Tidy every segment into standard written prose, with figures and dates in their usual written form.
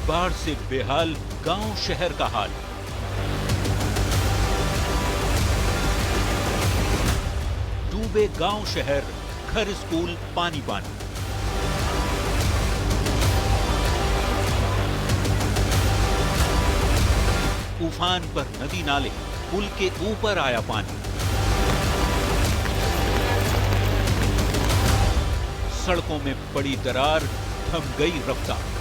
बाढ़ से बेहाल गांव शहर का हाल। डूबे गांव शहर, घर स्कूल पानी पानी। उफान पर नदी नाले, पुल के ऊपर आया पानी। सड़कों में पड़ी दरार, थम गई रफ्तार।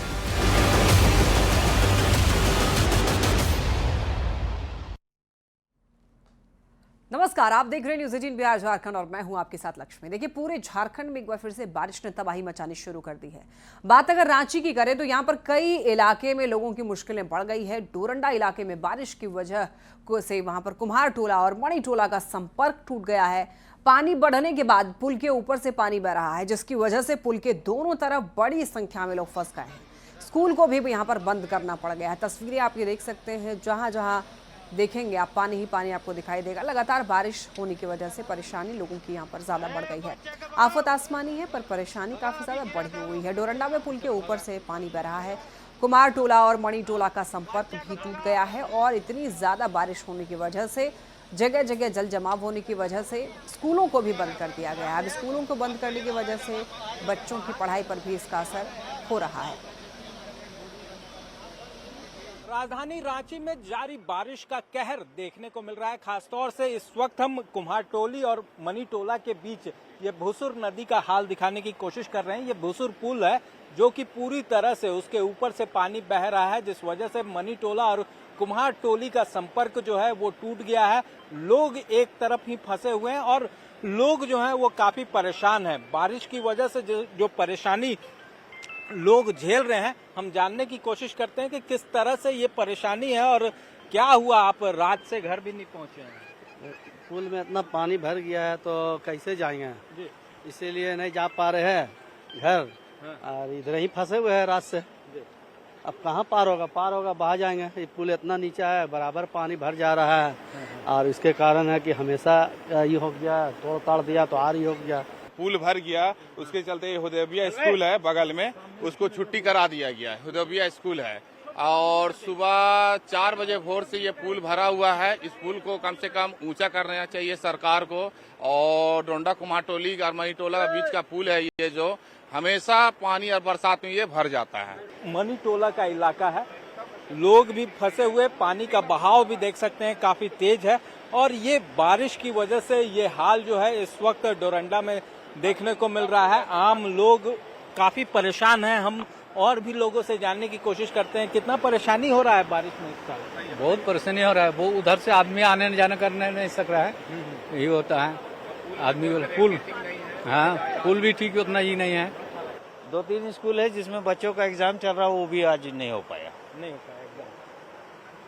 नमस्कार, आप देख रहे हैं न्यूज़ 18 बिहार झारखंड और मैं हूं आपके साथ लक्ष्मी। देखिए, पूरे झारखंड में एक बार फिर से बारिश ने तबाही मचानी शुरू कर दी है। बात अगर रांची की करें तो यहां पर कई इलाके में लोगों की मुश्किलें बढ़ गई है। डोरंडा इलाके में बारिश की वजह से वहां पर कुम्हार टोला और मणि टोला का संपर्क टूट गया है। पानी बढ़ने के बाद पुल के ऊपर से पानी बह रहा है, जिसकी वजह से पुल के दोनों तरफ बड़ी संख्या में लोग फंस गए हैं। स्कूल को भी यहाँ पर बंद करना पड़ गया है। तस्वीरें आप ये देख सकते हैं, जहाँ जहाँ देखेंगे आप पानी ही पानी आपको दिखाई देगा। लगातार बारिश होने की वजह से परेशानी लोगों की यहाँ पर ज़्यादा बढ़ गई है। आफत आसमानी है, पर परेशानी काफ़ी ज़्यादा बढ़ी हुई है। डोरंडा में पुल के ऊपर से पानी बह रहा है। कुमार टोला और मणि टोला का संपर्क भी टूट गया है और इतनी ज़्यादा बारिश होने की वजह से जगह जगह जल जमाव होने की वजह से स्कूलों को भी बंद कर दिया गया है। अब स्कूलों को बंद करने की वजह से बच्चों की पढ़ाई पर भी इसका असर हो रहा है। राजधानी रांची में जारी बारिश का कहर देखने को मिल रहा है। खासतौर से इस वक्त हम कुम्हारटोली और मणि टोला के बीच ये भूसुर नदी का हाल दिखाने की कोशिश कर रहे हैं। ये भूसुर पुल है जो कि पूरी तरह से उसके ऊपर से पानी बह रहा है, जिस वजह से मणि टोला और कुम्हारटोली का संपर्क जो है वो टूट गया है। लोग एक तरफ ही फंसे हुए हैं और लोग जो है वो काफी परेशान है। बारिश की वजह से जो परेशानी लोग झेल रहे हैं, हम जानने की कोशिश करते हैं कि किस तरह से ये परेशानी है और क्या हुआ। आप रात से घर भी नहीं पहुंचे हैं। पुल में इतना पानी भर गया है तो कैसे जाएंगे जी। इसीलिए नहीं जा पा रहे हैं घर। हाँ। और इधर ही फंसे हुए हैं रात से। अब कहाँ पार होगा बाहर जाएंगे। ये पुल इतना नीचा है, बराबर पानी भर जा रहा है। और इसके कारण है कि हमेशा ये हो गया, तोड़ ताड़ दिया तो आर ही हो गया। पुल भर गया, उसके चलते हुदैबिया स्कूल है बगल में, उसको छुट्टी करा दिया गया। हुदैबिया स्कूल है और सुबह 4 बजे भोर से ये पुल भरा हुआ है। इस पुल को कम से कम ऊंचा करना चाहिए सरकार को। और डोंडा कुम्हारटोली और मणि टोला के बीच का पुल है ये, जो हमेशा पानी और बरसात में ये भर जाता है। मणि टोला का इलाका है, लोग भी फंसे हुए, पानी का बहाव भी देख सकते हैं काफी तेज है। और ये बारिश की वजह से ये हाल जो है इस वक्त डोरंडा में देखने को मिल रहा है। आम लोग काफी परेशान हैं। हम और भी लोगों से जानने की कोशिश करते हैं कितना परेशानी हो रहा है बारिश में इस साल। बहुत परेशानी हो रहा है। वो उधर से आदमी आने जाने करने नहीं सक रहा है, यही होता है। आदमी पुल, हाँ पुल भी ठीक उतना ही नहीं है। 2-3 स्कूल है जिसमें बच्चों का एग्जाम चल रहा है, वो भी आज नहीं हो पाया एग्जाम।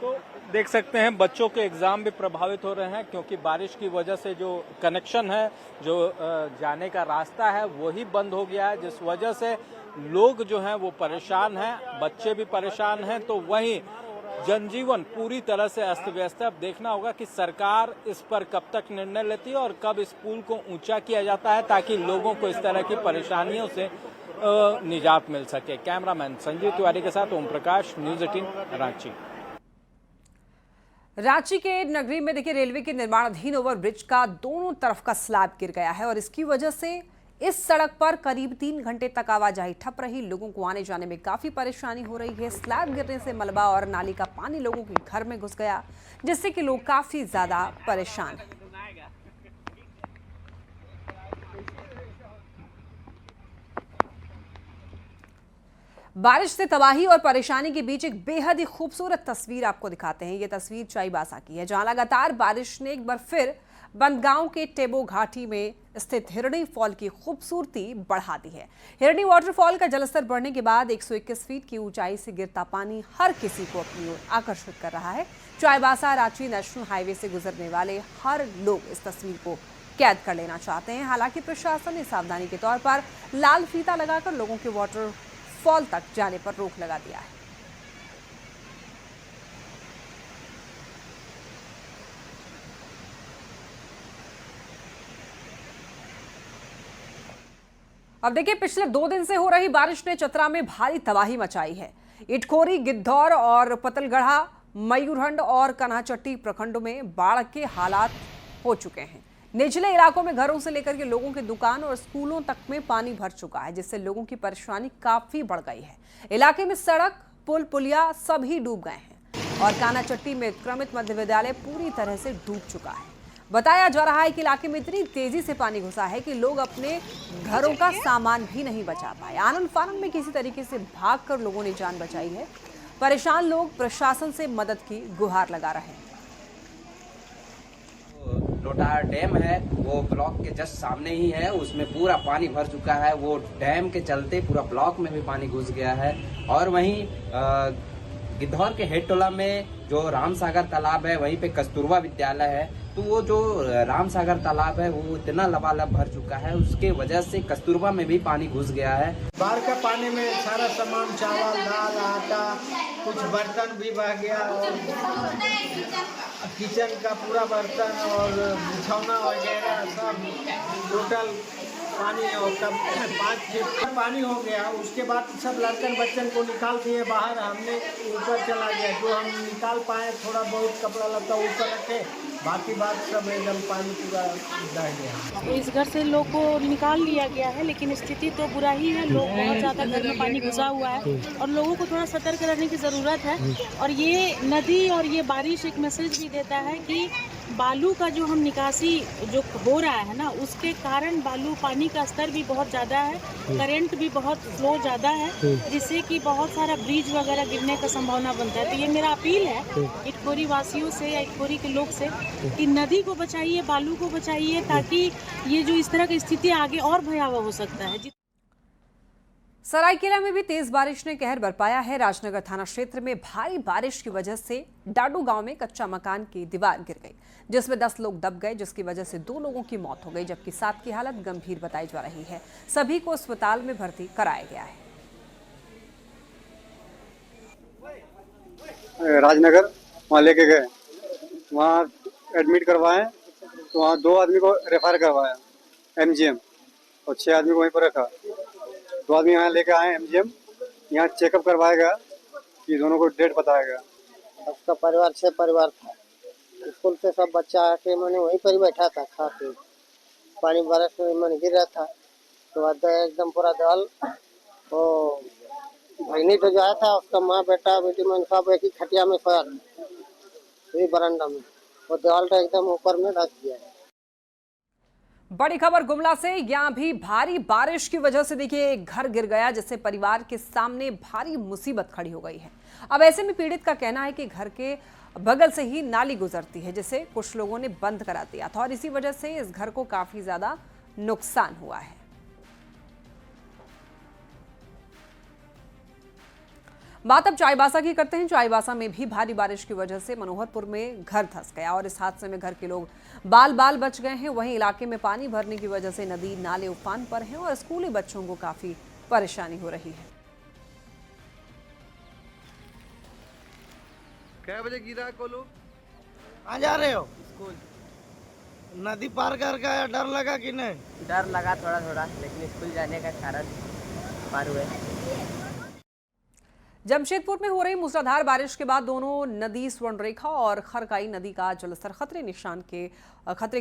तो देख सकते हैं बच्चों के एग्जाम भी प्रभावित हो रहे हैं, क्योंकि बारिश की वजह से जो कनेक्शन है, जो जाने का रास्ता है, वही बंद हो गया है, जिस वजह से लोग जो हैं वो परेशान हैं, बच्चे भी परेशान हैं। तो वहीं जनजीवन पूरी तरह से अस्त व्यस्त है। अब देखना होगा कि सरकार इस पर कब तक निर्णय लेती है और कब इस पुल को ऊंचा किया जाता है, ताकि लोगों को इस तरह की परेशानियों से निजात मिल सके। कैमरामैन संजीव तिवारी के साथ ओम प्रकाश, न्यूज़ 18 रांची। रांची के नगरी में देखिए, रेलवे के निर्माणाधीन ओवरब्रिज का दोनों तरफ का स्लैब गिर गया है और इसकी वजह से इस सड़क पर करीब 3 घंटे तक आवाजाही ठप रही। लोगों को आने जाने में काफी परेशानी हो रही है। स्लैब गिरने से मलबा और नाली का पानी लोगों के घर में घुस गया, जिससे कि लोग काफी ज्यादा परेशान हैं। बारिश से तबाही और परेशानी के बीच एक बेहद ही खूबसूरत तस्वीर आपको दिखाते हैं। ये तस्वीर चाईबासा की है, जहां लगातार बारिश ने एक बार फिर बंदगांव के टेबो घाटी में स्थित हिरणी फॉल की खूबसूरती बढ़ा दी है। हिरणी वाटरफॉल का जलस्तर बढ़ने के बाद 121 फीट की ऊंचाई से गिरता पानी हर किसी को अपनी ओर आकर्षित कर रहा है। चाईबासा रांची नेशनल हाईवे से गुजरने वाले हर लोग इस तस्वीर को कैद कर लेना चाहते हैं। हालांकि प्रशासन ने सावधानी के तौर पर लाल फीता लगाकर लोगों के वाटरफॉल तक जाने पर रोक लगा दिया है। अब देखिए, पिछले 2 दिन से हो रही बारिश ने चतरा में भारी तबाही मचाई है। इटखोरी, गिद्धौर और पतलगढ़ा, मयूरहंड और कन्हाचट्टी प्रखंडों में बाढ़ के हालात हो चुके हैं। निचले इलाकों में घरों से लेकर के लोगों की दुकान और स्कूलों तक में पानी भर चुका है, जिससे लोगों की परेशानी काफी बढ़ गई है। इलाके में सड़क, पुल, पुलिया सभी डूब गए हैं और कानाचट्टी में उत्क्रमित मध्य विद्यालय पूरी तरह से डूब चुका है। बताया जा रहा है कि इलाके में इतनी तेजी से पानी घुसा है कि लोग अपने घरों का सामान भी नहीं बचा पाए। आनन फानन में किसी तरीके से भागकर लोगों ने जान बचाई है। परेशान लोग प्रशासन से मदद की गुहार लगा रहे हैं। लोटार डैम है वो ब्लॉक के जस्ट सामने ही है, उसमें पूरा पानी भर चुका है। वो डैम के चलते पूरा ब्लॉक में भी पानी घुस गया है। और वहीं गिद्धौर के हेड टोला में जो रामसागर तालाब है, वहीं पे कस्तूरबा विद्यालय है, तो वो जो रामसागर तालाब है वो इतना लबालब भर चुका है, उसके वजह से कस्तूरबा में भी पानी घुस गया है। बाढ़ का पानी में सारा सामान, चावल, दाल, आटा, कुछ बर्तन भी बह गया और किचन का पूरा बर्तन और बिछौना वगैरह सब टोटल पानी और तब 5 फीट पानी हो गया। उसके बाद सब लड़कन बच्चन को निकाल दिए बाहर, हमने ऊपर चला गया। जो हम निकाल पाए थोड़ा बहुत कपड़ा लत्ता ऊपर रखे, बाकी बात सब एकदम पानी पूरा बह गया। इस घर से लोग को निकाल लिया गया है, लेकिन स्थिति तो बुरा ही है। लोग बहुत ज़्यादा घर में पानी घुसा हुआ है और लोगों को थोड़ा सतर्क रहने की ज़रूरत है। और ये नदी और ये बारिश एक मैसेज भी देता है कि बालू का जो हम निकासी जो हो रहा है ना, उसके कारण बालू पानी का स्तर भी बहुत ज़्यादा है, करंट भी बहुत फ्लो ज़्यादा है, जिससे कि बहुत सारा ब्रिज वगैरह गिरने का संभावना बनता है। तो ये मेरा अपील है इटखोरी वासियों से या इटखोरी के लोग से कि नदी को बचाइए, बालू को बचाइए, ताकि ये जो इस तरह की स्थिति आगे और भयावह हो सकता है। सरायकेला में भी तेज बारिश ने कहर बरपाया है। राजनगर थाना क्षेत्र में भारी बारिश की वजह से डाडू गांव में कच्चा मकान की दीवार गिर गई, जिसमें 10 लोग दब गए, जिसकी वजह से 2 लोगों की मौत हो गई, जबकि 7 की हालत गंभीर बताई जा रही है। सभी को अस्पताल में भर्ती कराया गया है। राजनगर वहाँ लेके गए, वहाँ एडमिट करवाए, तो वहाँ 2 आदमी को रेफर करवाया MGM और 6 आदमी को वहीं पर रखा। 2 आदमी यहाँ लेके आए MGM, यहाँ चेकअप करवाया गया कि दोनों को डेट बताया गया। उसका परिवार 6 परिवार था। स्कूल से सब बच्चा आके मैंने वहीं पर ही बैठा था खा के। पानी बारिश में मन गिर रहा था, तो एकदम पूरा दल तो भगनी तो जो आया था, उसका माँ बेटा बेटी मन सब एक ही खटिया में सोया था बरामदा में, वो दीवार तो एकदम ऊपर में ढक गया है। बड़ी खबर गुमला से। यहाँ भी भारी बारिश की वजह से देखिए एक घर गिर गया, जिससे परिवार के सामने भारी मुसीबत खड़ी हो गई है। अब ऐसे में पीड़ित का कहना है कि घर के बगल से ही नाली गुजरती है, जिसे कुछ लोगों ने बंद करा दिया था और इसी वजह से इस घर को काफी ज्यादा नुकसान हुआ है। बात अब चाईबासा की करते हैं। चाईबासा में भी भारी बारिश की वजह से मनोहरपुर में घर धंस गया और इस हादसे में घर के लोग बाल बच गए हैं। वहीं इलाके में पानी भरने की वजह से नदी नाले उफान पर हैं और स्कूली बच्चों को काफी परेशानी हो रही है। क्या बजे गिरा कोलू? आ जा रहे हो स्कूल? नदी पार कर गया, डर लगा कि नहीं? डर लगा थोड़ा थोड़ा, लेकिन स्कूल जाने का कारण पार हुए। जमशेदपुर में हो रही मूसलाधार बारिश के बाद दोनों नदी स्वर्णरेखा और खरकाई नदी का जलस्तर खतरे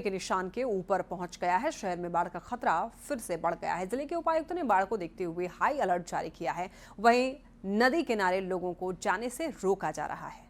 के निशान के ऊपर पहुंच गया है। शहर में बाढ़ का खतरा फिर से बढ़ गया है। जिले के उपायुक्त ने बाढ़ को देखते हुए हाई अलर्ट जारी किया है। वहीं नदी किनारे लोगों को जाने से रोका जा रहा है।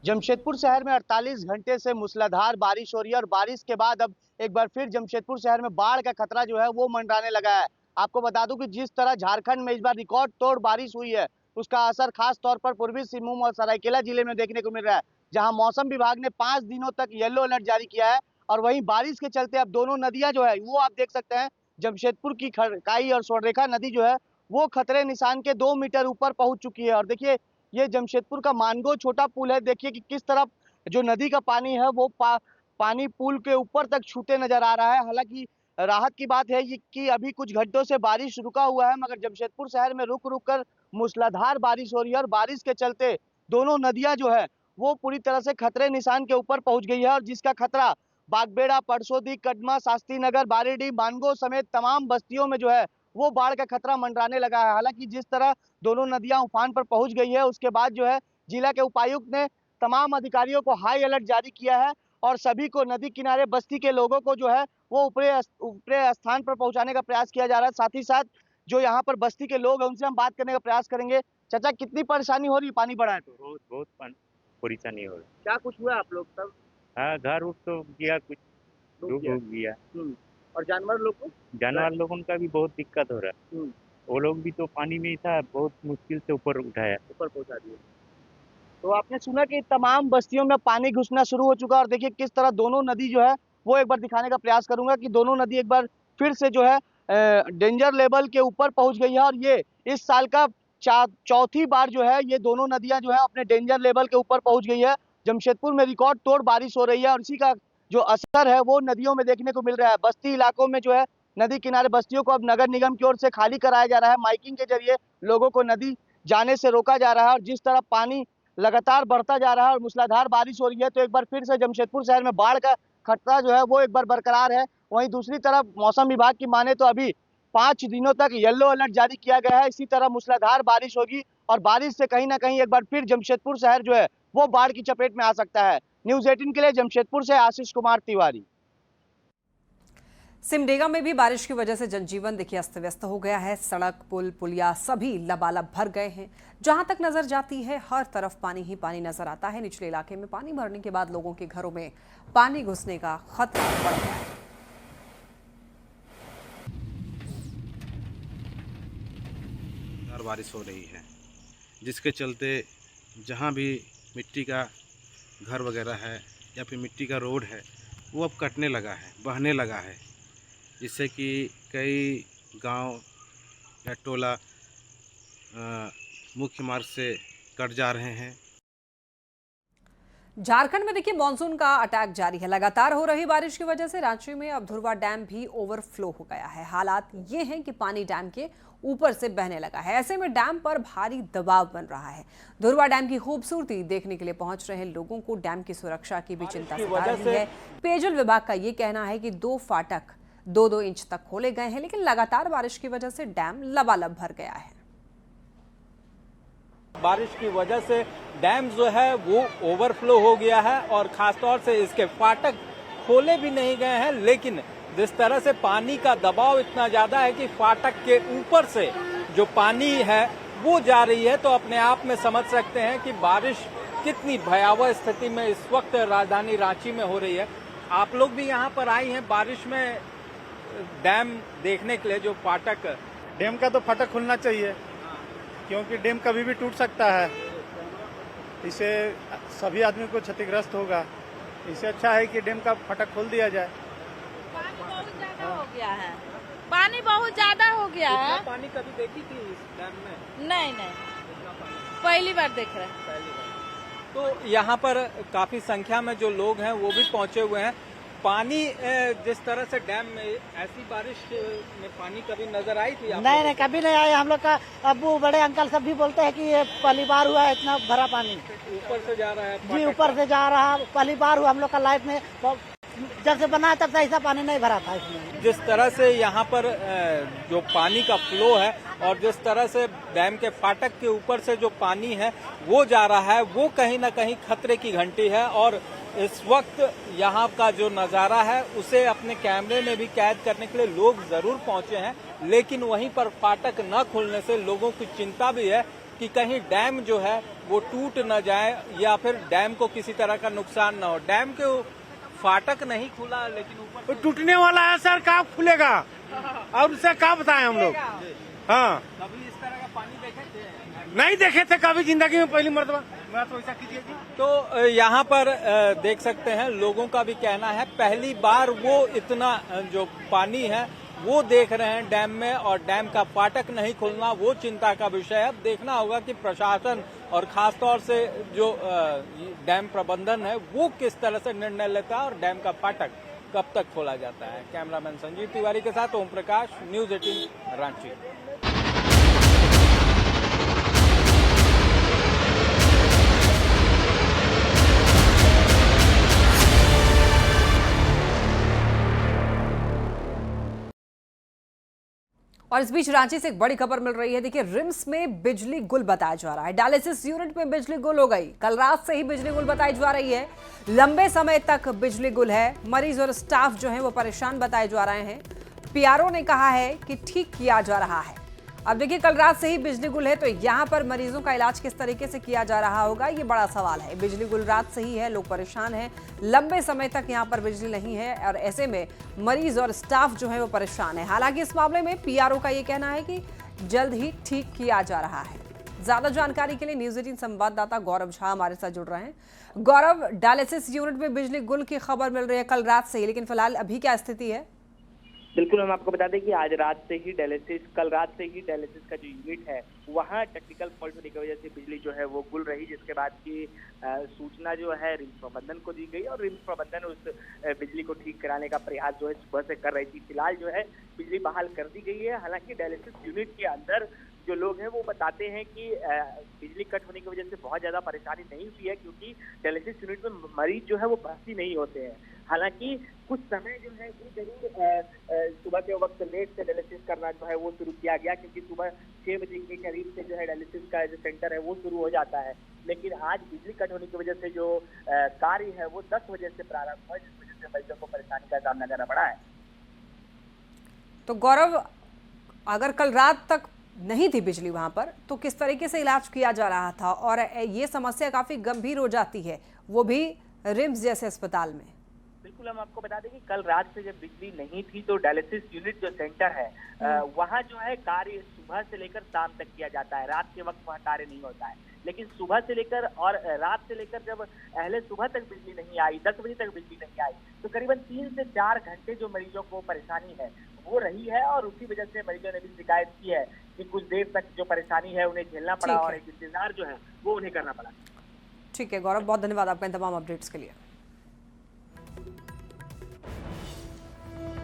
जमशेदपुर शहर में 48 घंटे से मूसलाधार बारिश हो रही है और बारिश के बाद अब एक बार फिर जमशेदपुर शहर में बाढ़ का खतरा जो है वो मंडराने लगा है। आपको बता दूं कि जिस तरह झारखंड में इस बार रिकॉर्ड तोड़ बारिश हुई है, उसका असर खास तौर पर पूर्वी सिंहभूम और सरायकेला जिले में देखने को मिल रहा है, जहां मौसम विभाग ने 5 दिनों तक येलो अलर्ट जारी किया है। और वहीं बारिश के चलते अब दोनों नदियां जो है वो आप देख सकते हैं, जमशेदपुर की खरकाई और स्वर्णरेखा नदी जो है वो खतरे निशान के 2 मीटर ऊपर पहुंच चुकी है। और देखिए ये जमशेदपुर का मानगो छोटा पुल है, देखिए कि किस तरफ जो नदी का पानी है वो पानी पुल के ऊपर तक छूते नजर आ रहा है। हालांकि राहत की बात है कि अभी कुछ घंटों से बारिश रुका हुआ है, मगर जमशेदपुर शहर में रुक रुक कर मूसलाधार बारिश हो रही है और बारिश के चलते दोनों नदियां जो है वो पूरी तरह से खतरे निशान के ऊपर पहुंच गई है। और जिसका खतरा बागबेड़ा, परसोदी, कदमा, शास्त्री नगर, बारीडीह, मानगो समेत तमाम बस्तियों में जो है वो बाढ़ का खतरा मंडराने लगा है। हालांकि जिस तरह दोनों नदियां उफान पर पहुंच गई है, उसके बाद जो है जिला के उपायुक्त ने तमाम अधिकारियों को हाई अलर्ट जारी किया है और सभी को नदी किनारे बस्ती के लोगों को जो है वो ऊपरी स्थान पर पहुंचाने का प्रयास किया जा रहा है। साथ ही साथ जो यहाँ पर बस्ती के लोग हैं उनसे हम बात करने का प्रयास करेंगे। चाचा, कितनी परेशानी हो रही है पानी बढ़ा है तो? बहुत परेशानी हो रही। क्या कुछ हुआ आप लोग तब? हाँ, घर उठ तो गया, कुछ डूब गया। और जानवर लोग को? जानवर लोगों का भी बहुत दिक्कत हो रहा है। वो लोग भी तो पानी में ही था, बहुत मुश्किल से ऊपर उठाया, ऊपर पहुंचा दिया। तो आपने सुना कि तमाम बस्तियों में पानी घुसना शुरू हो चुका है और देखिए किस तरह दोनों नदी जो है वो एक बार दिखाने का प्रयास करूंगा कि दोनों नदी एक बार फिर से जो है डेंजर लेवल के ऊपर पहुंच गई है और ये इस साल का चौथी बार जो है ये दोनों नदियां जो है अपने डेंजर लेवल के ऊपर पहुंच गई है। जमशेदपुर में रिकॉर्ड तोड़ बारिश हो रही है और इसी का जो असर है वो नदियों में देखने को मिल रहा है। बस्ती इलाकों में जो है नदी किनारे बस्तियों को अब नगर निगम की ओर से खाली कराया जा रहा है। माइकिंग के जरिए लोगों को नदी जाने से रोका जा रहा है और जिस तरह पानी लगातार बढ़ता जा रहा है और मूसलाधार बारिश हो रही है तो एक बार फिर से जमशेदपुर शहर में बाढ़ का खतरा जो है वो एक बार बरकरार है। वहीं दूसरी तरफ मौसम विभाग की माने तो अभी 5 दिनों तक येलो अलर्ट जारी किया गया है। इसी तरह मूसलाधार बारिश होगी और बारिश से कहीं ना कहीं एक बार फिर जमशेदपुर शहर जो है वो बाढ़ की चपेट में आ सकता है। न्यूज़ 18 के लिए जमशेदपुर से आशीष कुमार तिवारी। सिमडेगा में भी बारिश की वजह से जनजीवन देखिए अस्त व्यस्त हो गया है। सड़क, पुल, पुलिया सभी लबालब भर गए हैं। जहां तक नजर जाती है हर तरफ पानी ही पानी नजर आता है। निचले इलाके में पानी भरने के बाद लोगों के घरों में पानी घुसने का खतरा बढ़ गया है। बारिश हो रही है जिसके चलते जहां भी मिट्टी का घर वगैरह है या फिर मिट्टी का रोड है वो अब कटने लगा है, बहने लगा है, जिससे कि कई गांव या टोला मुख्य मार्ग से कट जा रहे हैं। झारखंड में देखिए मानसून का अटैक जारी है। लगातार हो रही बारिश की वजह से रांची में अब धुरवा डैम भी ओवरफ्लो हो गया है। हालात ये हैं कि पानी डैम के ऊपर से बहने लगा है। ऐसे में डैम पर भारी दबाव बन रहा है। धुरवा डैम की खूबसूरती देखने के लिए पहुंच रहे लोगों को डैम की सुरक्षा की भी चिंता सता रही है। पेयजल विभाग का ये कहना है कि 2 फाटक 2-2 इंच तक खोले गए हैं, लेकिन लगातार बारिश की वजह से डैम लबालब भर गया है। बारिश की वजह से डैम जो है वो ओवरफ्लो हो गया है और खासतौर से इसके फाटक खोले भी नहीं गए हैं, लेकिन जिस तरह से पानी का दबाव इतना ज्यादा है कि फाटक के ऊपर से जो पानी है वो जा रही है, तो अपने आप में समझ सकते हैं कि बारिश कितनी भयावह स्थिति में इस वक्त राजधानी रांची में हो रही है। आप लोग भी यहाँ पर आई हैं बारिश में डैम देखने के लिए। जो फाटक डैम का तो फाटक खुलना चाहिए क्योंकि डैम कभी भी टूट सकता है, इससे सभी आदमी को क्षतिग्रस्त होगा। इससे अच्छा है कि डैम का फाटक खोल दिया जाए। हो गया है, पानी बहुत ज्यादा हो गया है। पानी कभी देखी थी इस डैम में? नहीं, पहली बार देख रहे हैं। तो यहाँ पर काफी संख्या में जो लोग हैं वो भी पहुंचे हुए हैं। पानी जिस तरह से डैम में ऐसी बारिश में पानी कभी नजर आई थी? नहीं, कभी नहीं आया। हम लोग का अब्बू बड़े अंकल सब भी बोलते हैं कि ये पहली बार हुआ है इतना भरा पानी। ऊपर से जा रहा है जी, ऊपर से जा रहा, पहली बार हुआ हम लोग का लाइफ में। जब से बना तब से ऐसा पानी नहीं भरा था इसमें। जिस तरह से यहाँ पर जो पानी का फ्लो है और जिस तरह से डैम के फाटक के ऊपर से जो पानी है वो जा रहा है, वो कहीं ना कहीं खतरे की घंटी है। और इस वक्त यहाँ का जो नज़ारा है उसे अपने कैमरे में भी कैद करने के लिए लोग जरूर पहुंचे हैं, लेकिन वहीं पर फाटक न खुलने से लोगों की चिंता भी है कि कहीं डैम जो है वो टूट न जाए या फिर डैम को किसी तरह का नुकसान न हो। डैम के फाटक नहीं खुला, लेकिन ऊपर टूटने वाला है सर, कब खुलेगा और उसे क्या बताएं हम लोग। हाँ, कभी इस तरह का पानी देखे थे? नहीं देखे थे कभी जिंदगी में, पहली मरतबा। मैं तो ऐसा कीजिए। तो यहाँ पर देख सकते हैं लोगों का भी कहना है पहली बार वो इतना जो पानी है वो देख रहे हैं डैम में, और डैम का फाटक नहीं खुलना वो चिंता का विषय है। अब देखना होगा कि प्रशासन और खासतौर से जो डैम प्रबंधन है वो किस तरह से निर्णय लेता है और डैम का फाटक कब तक खोला जाता है। कैमरामैन संजीव तिवारी के साथ ओम प्रकाश, न्यूज़ 18 रांची। और इस बीच रांची से एक बड़ी खबर मिल रही है। देखिए, रिम्स में बिजली गुल बताया जा रहा है। डायलिसिस यूनिट में बिजली गुल हो गई। कल रात से ही बिजली गुल बताई जा रही है। लंबे समय तक बिजली गुल है। मरीज और स्टाफ जो है वो परेशान बताए जा रहे हैं। पीआरओ ने कहा है कि ठीक किया जा रहा है। अब देखिए, कल रात से ही बिजली गुल है तो यहाँ पर मरीजों का इलाज किस तरीके से किया जा रहा होगा, ये बड़ा सवाल है। बिजली गुल रात से ही है, लोग परेशान हैं। लंबे समय तक यहाँ पर बिजली नहीं है और ऐसे में मरीज और स्टाफ जो है वो परेशान है। हालांकि इस मामले में पीआरओ का ये कहना है कि जल्द ही ठीक किया जा रहा है। ज्यादा जानकारी के लिए न्यूज 18 संवाददाता गौरव झा हमारे साथ जुड़ रहे हैं। गौरव, डायलिसिस यूनिट में बिजली गुल की खबर मिल रही है कल रात से ही, लेकिन फिलहाल अभी क्या स्थिति है? बिल्कुल, हम आपको बता दें कि आज रात से ही कल रात से ही डायलिसिस का जो यूनिट है वहाँ टेक्निकल फॉल्ट होने की वजह से बिजली जो है वो गुल रही, जिसके बाद की सूचना जो है रिम्स प्रबंधन को दी गई और रिम्स प्रबंधन उस बिजली को ठीक कराने का प्रयास जो है सुबह से कर रही थी। फिलहाल जो है बिजली बहाल कर दी गई है। हालांकि डायलिसिस यूनिट के अंदर जो लोग हैं वो बताते हैं कि बिजली कट होने की वजह से बहुत ज़्यादा परेशानी नहीं हुई है, क्योंकि डायलिसिस यूनिट में मरीज जो है वो भर्ती नहीं होते हैं। हालांकि कुछ समय जो है वो जरूर सुबह के वक्त लेट से डायलिसिस करना जो है वो शुरू किया गया, क्योंकि सुबह 6 बजे के करीब से जो है डायलिसिस का जो सेंटर है वो शुरू हो जाता है। लेकिन आज बिजली कट होने की वजह से जो कार्य है वो 10 बजे से प्रारंभ हुआ, जिस वजह से मरीजों को परेशानी का सामना करना पड़ा है। तो गौरव, अगर कल रात तक नहीं थी बिजली वहां पर तो किस तरीके से इलाज किया जा रहा था? और ये समस्या काफी गंभीर हो जाती है, वो भी रिम्स जैसे अस्पताल में। बिल्कुल, हम आपको बता दें कि कल रात से जब बिजली नहीं थी तो डायलिसिस यूनिट जो सेंटर है वहाँ जो है कार्य सुबह से लेकर शाम तक किया जाता है। रात के वक्त वहाँ कार्य नहीं होता है, लेकिन सुबह से लेकर और रात से लेकर जब पहले सुबह तक बिजली नहीं आई, 10 बजे तक बिजली नहीं आई, तो करीबन 3 से 4 घंटे जो मरीजों को परेशानी है वो रही है। और उसी वजह से मरीजों ने भी शिकायत की है कि कुछ देर तक जो परेशानी है उन्हें झेलना पड़ा और एक इंतजार जो है वो उन्हें करना पड़ा। ठीक है गौरव, बहुत धन्यवाद आपका इन तमाम अपडेट्स के लिए।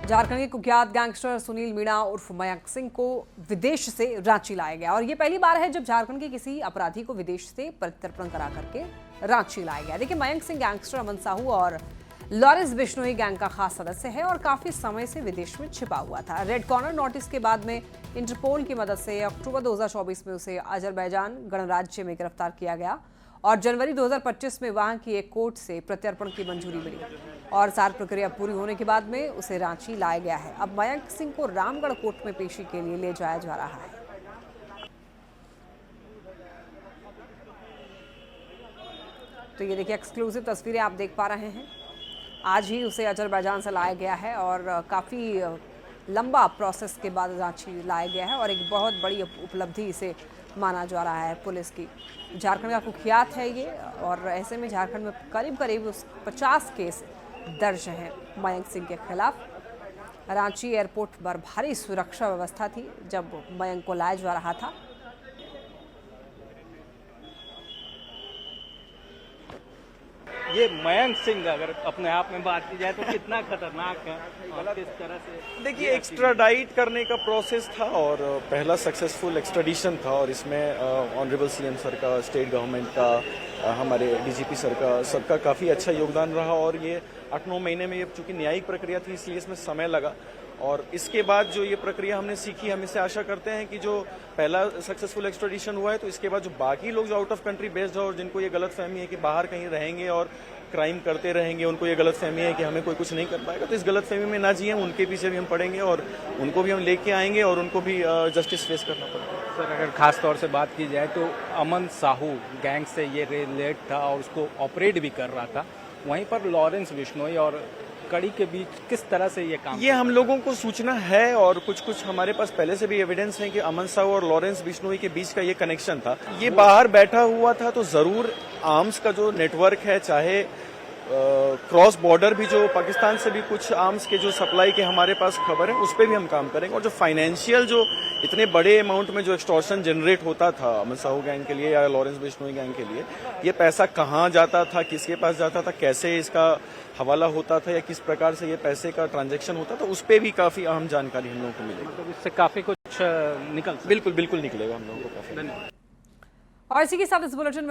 झारखंड के कुख्यात गैंगस्टर सुनील मीणा उर्फ मयंक सिंह को विदेश से रांची लाया गया और ये पहली बार है जब झारखंड के किसी अपराधी को विदेश से प्रत्यर्पण करा करके रांची लाया गया। देखिए, मयंक सिंह गैंगस्टर अमन साहू और लॉरेंस बिश्नोई गैंग का खास सदस्य है और काफी समय से विदेश में छिपा हुआ था। रेड कॉर्नर नोटिस के बाद में इंटरपोल की मदद से अक्टूबर 2024 में उसे अजरबैजान गणराज्य में गिरफ्तार किया गया और जनवरी 2025 में वहां की एक कोर्ट से प्रत्यर्पण की मंजूरी मिली और सारी प्रक्रिया पूरी होने के बाद में उसे रांची लाया गया है। अब मयंक सिंह को रामगढ़ कोर्ट में पेशी के लिए ले जाया जा रहा है। तो ये देखिए, एक्सक्लूसिव तस्वीरें आप देख पा रहे हैं। आज ही उसे अजरबैजान से लाया गया है और काफ़ी लंबा प्रोसेस के बाद रांची लाया गया है और एक बहुत बड़ी उपलब्धि इसे माना जा रहा है पुलिस की। झारखंड का कुख्यात है ये और ऐसे में झारखंड में करीब करीब 50 केस दर्ज हैं मयंक सिंह के खिलाफ। रांची एयरपोर्ट पर भारी सुरक्षा व्यवस्था थी जब मयंक को लाया जा रहा था। ये मयंक सिंह अगर अपने आप में बात की जाए तो कितना खतरनाक है और किस तरह से, देखिए, एक्स्ट्राडाइट करने का प्रोसेस था और पहला सक्सेसफुल एक्स्ट्राडिशन था और इसमें ऑनरेबल सीएम सर का, स्टेट गवर्नमेंट का, हमारे डीजीपी सर का, सबका काफ़ी अच्छा योगदान रहा और ये 8-9 महीने में ये चूँकि न्यायिक प्रक्रिया थी इसलिए इसमें समय लगा और इसके बाद जो ये प्रक्रिया हमने सीखी, हम इससे आशा करते हैं कि जो पहला सक्सेसफुल एक्स्ट्राडिशन हुआ है तो इसके बाद जो बाकी लोग जो आउट ऑफ कंट्री बेस्ड है और जिनको ये गलत फहमी है कि बाहर कहीं रहेंगे और क्राइम करते रहेंगे, उनको ये गलत फहमी है कि हमें कोई कुछ नहीं कर पाएगा, तो इस गलत फहमी में ना जिए, उनके पीछे भी हम पड़ेंगे और उनको भी हम लेके आएंगे और उनको भी जस्टिस फेस करना पड़ेगा। सर, अगर खास तौर से बात की जाए तो अमन साहू गैंग से ये रिलेट था और उसको ऑपरेट भी कर रहा था, वहीं पर लॉरेंस बिश्नोई और कड़ी के बीच किस तरह से ये काम? ये हम लोगों को सूचना है और कुछ हमारे पास पहले से भी एविडेंस है कि अमन साहू और लॉरेंस बिश्नोई के बीच का ये कनेक्शन था। ये बाहर बैठा हुआ था तो जरूर आर्म्स का जो नेटवर्क है, चाहे क्रॉस बॉर्डर भी जो पाकिस्तान से भी कुछ आर्म्स के जो सप्लाई के हमारे पास खबर है उस पर भी हम काम करेंगे और जो फाइनेंशियल जो इतने बड़े अमाउंट में जो एक्सटॉर्शन जनरेट होता था अमन साहू गैंग के लिए या लॉरेंस बिश्नोई गैंग के लिए, ये पैसा कहाँ जाता था, किसके पास जाता था, कैसे इसका हवाला होता था या किस प्रकार से ये पैसे का ट्रांजैक्शन होता था, उस पर भी काफी अहम जानकारी हम लोगों को मिलेगी। मतलब इससे काफी कुछ निकल, बिल्कुल निकलेगा हम लोगों को काफी। और इसी के साथ इस बुलेटिन में